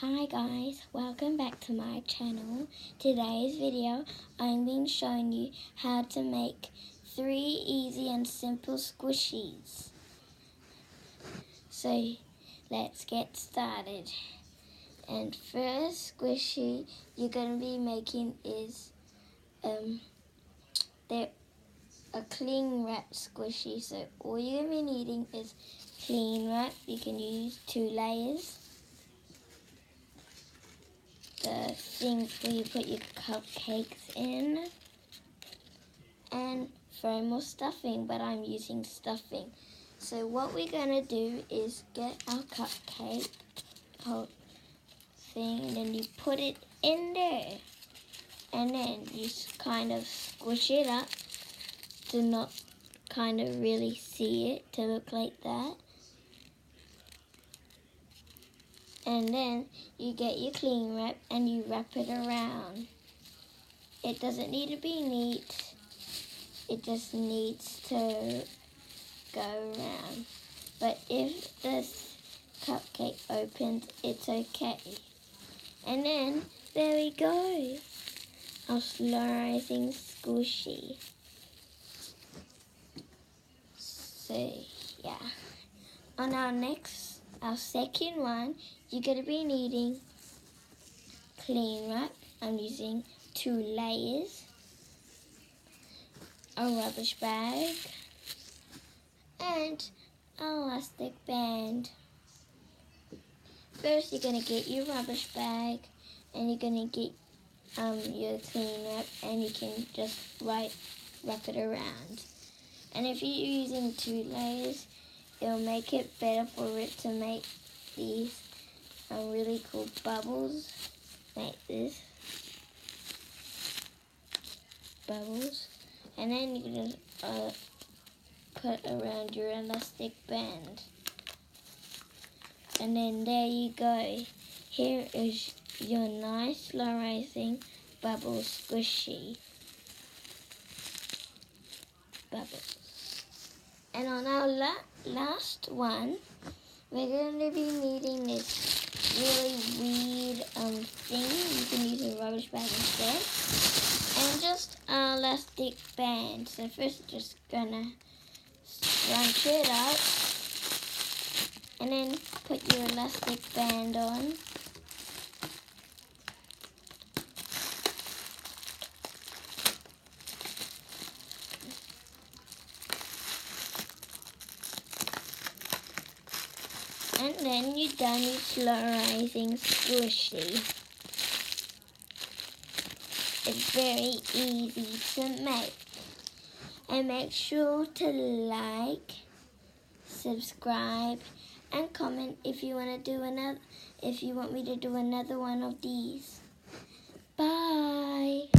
Hi guys, welcome back to my channel. Today's video I'm being showing you how to make 3 easy and simple squishies. So let's get started. And first squishy you're going to be making is they're a cling wrap squishy. So all you're going to be needing is cling wrap. You can use 2 layers. The things where you put your cupcakes in, and foam or stuffing, but I'm using stuffing. So what we're going to do is get our cupcake whole thing, and then you put it in there, and then you kind of squish it up to not kind of really see it, to look like that. And then you get your cling wrap and you wrap it around. It doesn't need to be neat. It just needs to go around. But if this cupcake opens, it's okay. And then there we go. Our slow rising squishy. So yeah. On our second one, you're going to be needing cling wrap. I'm using 2 layers, a rubbish bag, and an elastic band. First, you're going to get your rubbish bag, and you're going to get your cling wrap, and you can just wrap it around. And if you're using 2 layers, it'll make it better for it to make these really cool bubbles, like this. Bubbles. And then you can just put around your elastic band. And then there you go. Here is your nice slow rising bubble squishy. Bubbles. And on our last one, we're going to be needing this really weird thing. You can use a rubbish bag instead. And just an elastic band. So first you're just going to scrunch it up. And then put your elastic band on. And then you're done your slow rising squishy. It's very easy to make. And make sure to like, subscribe, and comment if you want me to do another one of these. Bye.